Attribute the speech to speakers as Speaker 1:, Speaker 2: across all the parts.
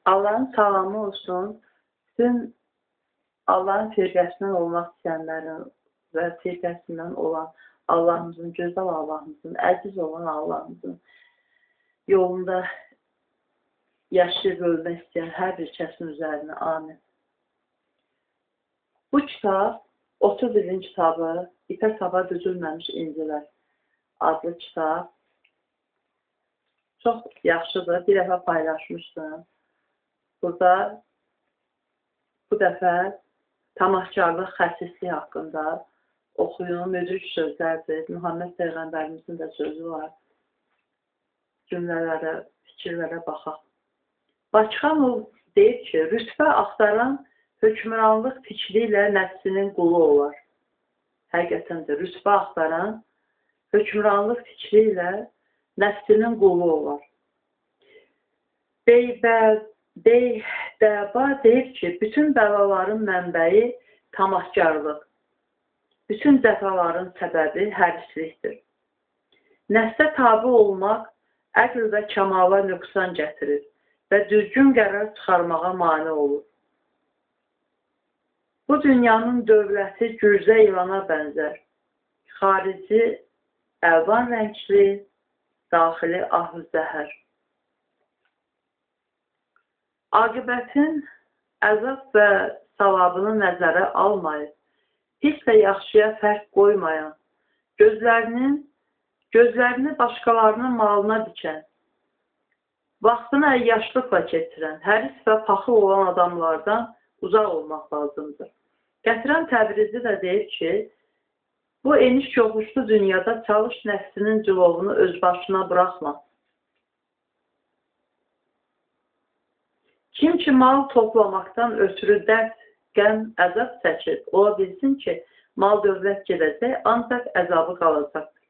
Speaker 1: Allahın salamı olsun. Bütün Allahın firqəsindən olmaq istəyənlərin və firqəsindən olan Allahımızın, gözəl Allahımızın, əziz olan Allahımızın yolunda yaşayıb ölmək istəyən hər bir kəsin üzərinə. Amin. Bu kitab 31-ci kitabı İpə Saba Düzülməmiş İncilər adlı kitab. Çox yaxşıdır. Bir dəfə paylaşmışdım. Burada bu dəfə tamahkarlıq, xəsislik haqqında oxuyun, müdrik sözlərdir. Muhammed Peyğəmbərimizin də sözü var. Cümlələrə, fikirlərə baxaq. Bakıxanov deyir ki, rütbə axtaran hökmranlıq fikri ilə nəfsinin qulu olar. Həqiqətən də rütbə axtaran hökmranlıq fikri ilə nəfsinin qulu olar. Beydəba deyir ki, bütün bəlaların mənbəyi tamahkarlıq, bütün cəfaların səbəbi hərislikdir. Nəfsə tabi olmaq əql və kamala nöqsan gətirir və düzgün qərar çıxarmağa mane olur. Bu dünyanın dövləti gürzə ilana bənzər. Xarici əlvan rəngli, daxili ahı zəhər. Aqibətin əzab və savabını nəzərə almayıb, pis və yaxşıya fərq qoymayan, gözlərini başqalarının malına dikən, vaxtını əyyaşlıqla keçirən, həris və paxıl olan adamlardan uzaq olmaq lazımdır. Gətirən Təbrizi də deyir ki, bu eniş yoxuşlu dünyada çalış nəfsinin cilovunu öz başına buraxma. Kim ki mal toplamaqdan ötürü dərd, qəm, əzab çəkir, ola bilsin ki, mal dövlət gedəcək, ancaq əzabı qalacaqdır.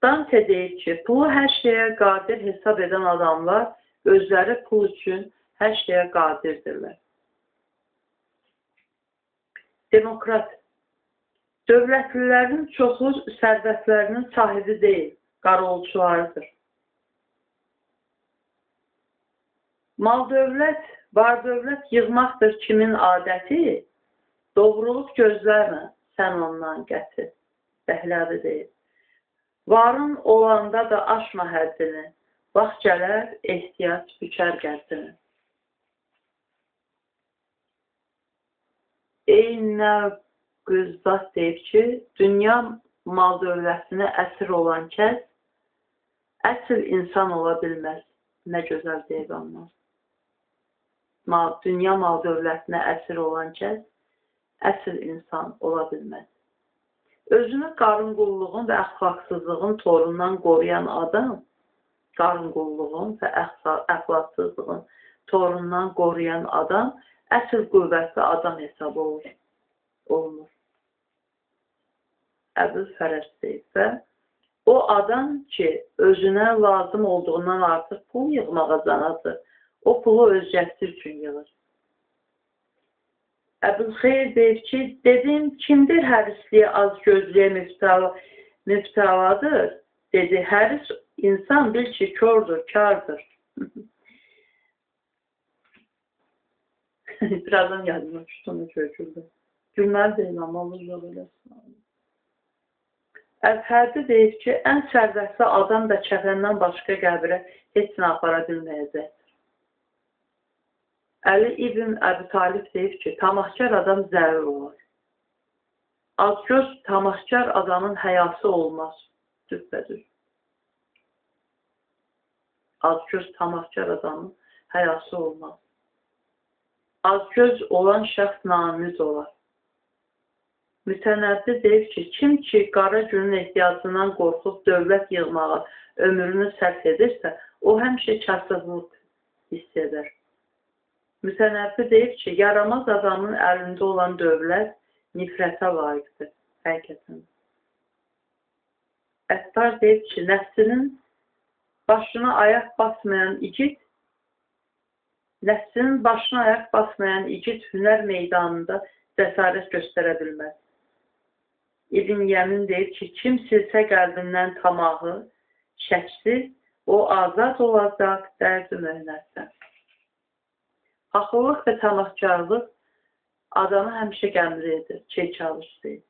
Speaker 1: Dante deyir ki, pulu hər şeyə qadir hesab edən adamlar özləri pul üçün hər şeyə qadirdirlər. Demokrat. Dövlətlilərin çoxu sərvətlərinin sahibi deyil, qarolçularıdır. Mal-dövlət, var-dövlət yığmaqdır kimin adəti, doğruluq gözlərlə sən ondan gətir. Bəhləvi deyir. Varın olanda da aşma həddini, vaxt gələr, ehtiyac bükər qəddini. Eynə Qızbat deyib ki, dünya mal-dövlətinə əsir olan kəs, əsl insan ola bilməz. Nə gözəl deyib amma. Dünya mal-dövlətinə əsir olan kəs, əsl insan ola bilməz. Özünü qarınqulluğun və əxlaqsızlığın torundan qoruyan adam, qarınqulluğun və əxlaqsızlığın torundan qoruyan adam, əsl qüvvətli adam hesabı olunur. Əbül Fərəz deyib və o adam ki, özünə lazım olduğundan artıq pul yığmağa canadır, o pulu özgəsi üçün yığır. Əbülxeyr deyir ki, dedim, kimdir hərisliyə az gözlüyə müftəladır? Dedi, həris insan bil ki, kördür, kardır. Birazdan yadıma düşdüğünü köküldü. Gülməli deyil, amma olur eləsin. Əzhərdə deyir ki, ən sərvətli adam da kəfəndən başqa qəbirə heç nə apara bilməyəcəkdir. Əli İbn Əbi Talib deyir ki, tamahkar adam zərur olur. Azgöz tamahkar adamın həyası olmaz. Düzbədir. Azgöz tamahkar adamın həyası olmaz. Azgöz olan şəxs namüz olar. Mütənəbbi deyir ki, kim ki qara günün ehtiyacından qorxub dövlət yığmağa ömrünü sərf edirsə, o həmişə kasıblıq hiss edər. Mütənəbbi deyir ki, yaramaz adamın əlində olan dövlət nifrətə layiqdir. Həqiqətən. Əttar deyir ki, nəfsinin başına ayaq basmayan igid hünər meydanında cəsarət göstərə bilməz. İbn Yəmin deyir ki, kim silsə qəlbindən tamahı, şəksiz, o azad olacaq dərd-i möhnətdən. Paxıllıq və tamahkarlıq adamı həmişə qəmli edir, çalış deyil.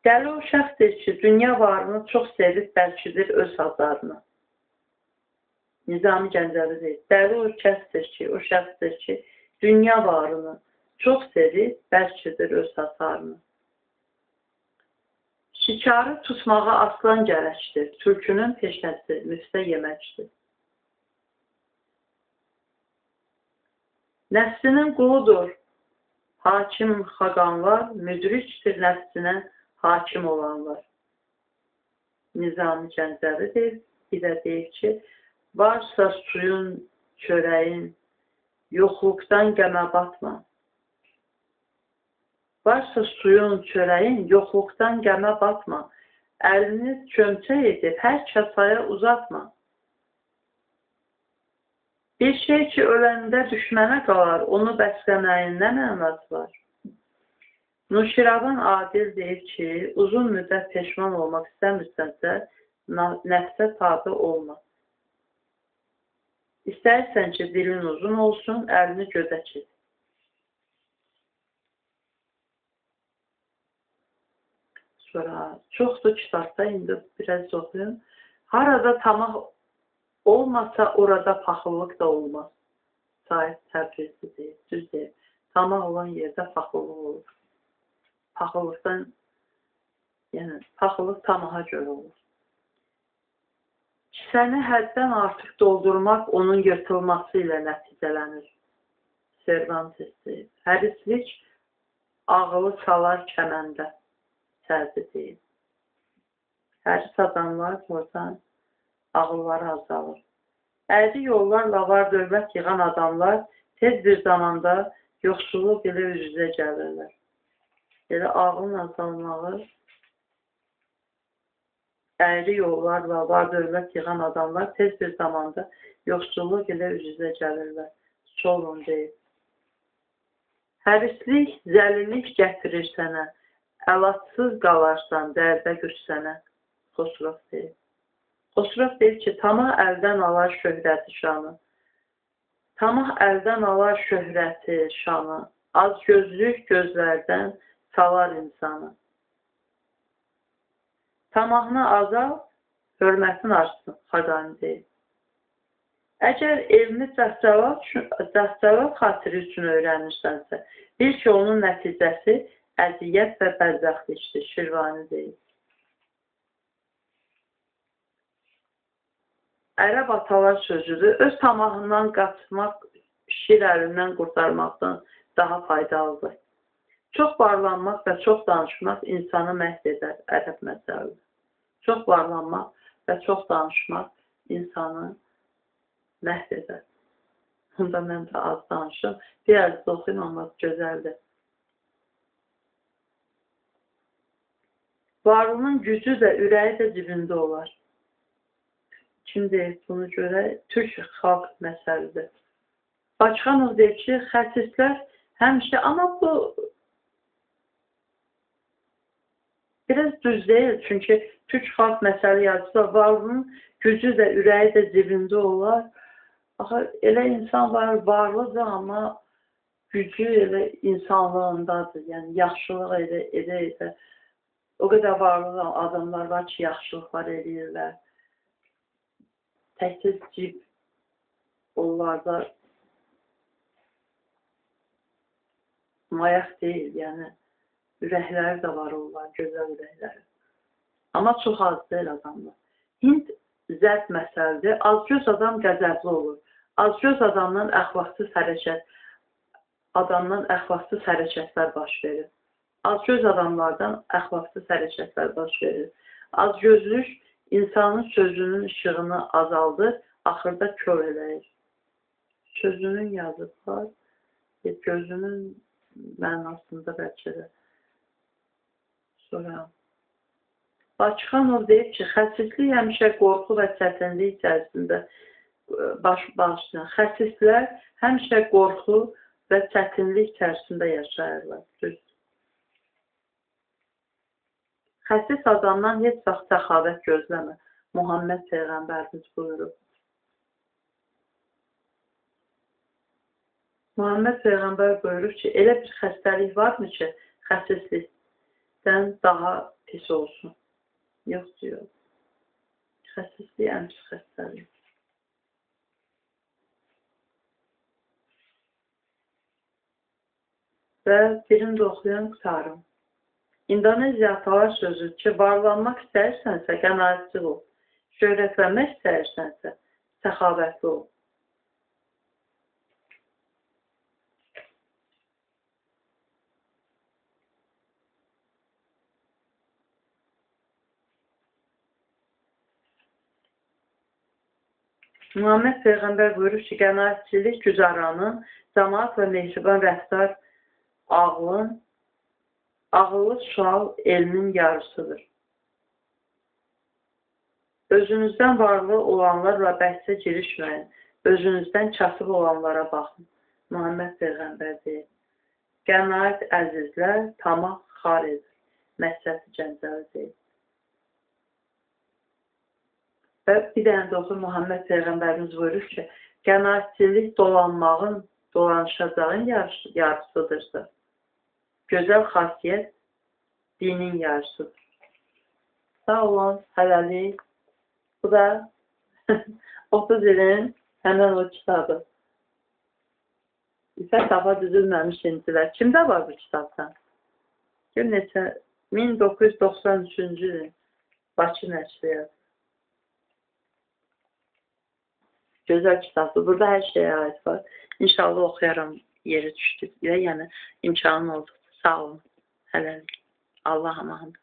Speaker 1: Dəli o şəxsdir ki, dünya varını çox sevib bəlkidir öz hazarını. Nizami Gəncəvi deyil. Dəli o şəxsdir ki, dünya varını çox sevib bəlkidir öz hasarını. Şikarı tutmağa aslan gərəkdir. Türkünün peşəsi müftə yeməkdir. Nəfsinin quludur. Hakim xaqanlar, müdrikdir nəfsinə hakim olanlar. Nizami Gəncəvi deyil. Bir də deyil ki, varsa suyun, çörəyin, yoxluqdan qəmə batma. Varsa suyun, çörəyin, yoxluqdan qəmə batma. Əlini çömçə edib, hər kəsaya uzatma. Bir şey ki, öləndə düşmənə qalar, onu bəsləməyin nə mənası var? Nuşiravan Adil deyir ki, uzun müddət peşman olmaq istəmirsənsə, nəfsə tabi olma. İstəyirsən ki, dilin uzun olsun, əlini gödə çək. Sonra çoxdur kitabda, indi biraz oxuyun. Harada tamah olmasa, orada paxıllıq da olmaz. Sahib Təbrizi deyir, düz deyir. Tamah olan yerdə paxıllıq olur. Paxıllıqdan, yəni paxıllıq tamaha görə olur. Kisəni həddən artıq doldurmaq onun yırtılması ilə nəticələnir. Cervantes deyir. Hərislik ağılı salar kəməndə. Sərdi deyil. Həris adamlar oradan ağılları azalır. Əyri yollarla var dövlət yığan adamlar tez bir zamanda yoxsulluq ilə üz-üzə gəlirlər. Elə ağılın azalmağı, əyri yollarla var dövlət yığan adamlar tez bir zamanda yoxsulluq ilə üz-üzə gəlirlər. Solon deyil. Hərislik, zəlilik gətirir sənə. Əlatsız qalarsan dərdə qüssənə. Xosrov deyir. Xosrov deyir ki, tamah əldən alar şöhrəti şanı. Tamah əldən alar şöhrəti şanı. Az gözlük gözlərdən salar insanı. Tamahını azal, hörmətin artsın. Xaqani deyir. Əgər elmi cəhcəvat xatiri üçün öyrənirsənsə, bil ki, onun nəticəsi əziyyət və bədbəxtlikdir, Şirvani deyil. Ərəb atalar sözüdür, öz tamahından qaçmaq, şir əlindən qurtarmaqdan daha faydalıdır. Çox varlanmaq və çox danışmaq insanı məhv edər, ərəb məsəlidir. Çox varlanmaq və çox danışmaq insanı məhv edər. Bunda mən də az danışım. Bir əziz oxuyun, olmaz, gözəldir. Varlının gücü də, ürəyi də cibində olar. Kim deyir bunu görək? Türk xalq məsəlidir. Bakıxanov deyir ki, xəsislər həmişə, amma bu biraz düz deyil. Çünki Türk xalq məsəli yazısı varlının gücü də, ürəyi də cibində olar. Axı, elə insan var, varlıdır, amma gücü elə insanlığındadır. Yəni, yaxşılıq edə. O qədər varlı adamlar var ki, yaxşılıqlar edirlər. Təkcə cib onlarda mayaq deyil, yəni ürəkləri də var onlar, gözəl ürəkləri. Amma çox az deyil adamlar. Hind zərb məsələdir, azgöz adam qəzəbli olur. Azgöz adamdan əxlaqsız hərəkətlər baş verir. Azgöz adamlardan əxlaqsız hərəkətlər baş verir. Azgözlük insanın sözünün işığını azaldır, axırda kör eləyir. Sözünün yazıqlar, gözünün mənasında bəlkə də. Sonra Bakıxanov deyib ki, xəsislik həmişə qorxu və çətinlik içərisində başlayır. Xəsislər həmişə qorxu və çətinlik içərisində yaşayırlar. Xəsis adamdan heç vaxt səxavət gözləmə. Muhammed Peyğəmbərimiz buyurub. Muhammed Peyğəmbər buyurur ki, elə bir xəstəlik varmı ki, xəsislikdən daha pis olsun? Yox, diyor. Xəsislik ən pis xəstəlik. Və birini də oxuyan qutarım. İndoneziya atalar sözü ki, varlanmaq istəyirsənsə, qənaətçil ol. Şöhrətlənmək istəyirsənsə, səxavətli ol. Muhammed Peyğəmbər buyurur ki, qənaətçilik güzaranın, cəmaat və mehriban rəftar ağıllı sual elmin yarısıdır. Özünüzdən varlı olanlarla bəhsə girişməyin, özünüzdən kasıb olanlara baxın. Muhammed Peyğəmbər deyir. Qənaət əzizlər, tamah xar edir. Məsələsi Gəncəli deyir. Və bir dənə də oxur, Muhammed Peyğəmbərimiz buyurur ki, qənaətçilik dolanmağın, dolanışacağın yarısıdırdır. Gözəl xasiyyət dinin yarısıdır. Sağ olun, hələlik. Bu da 30 ilin həmən o kitabı. İfət Tafa düzülməmiş incilər. Kimdə var bu kitabdan? Gör neçə? 1993-cü ilin Bakı nəşriyyatı. Gözəl kitabdır. Burada hər şeyə aid var. İnşallah oxuyaram yeri düşdükdə, yəni imkanım olduqca. Sağ olun. Hələlik. Allah amanın.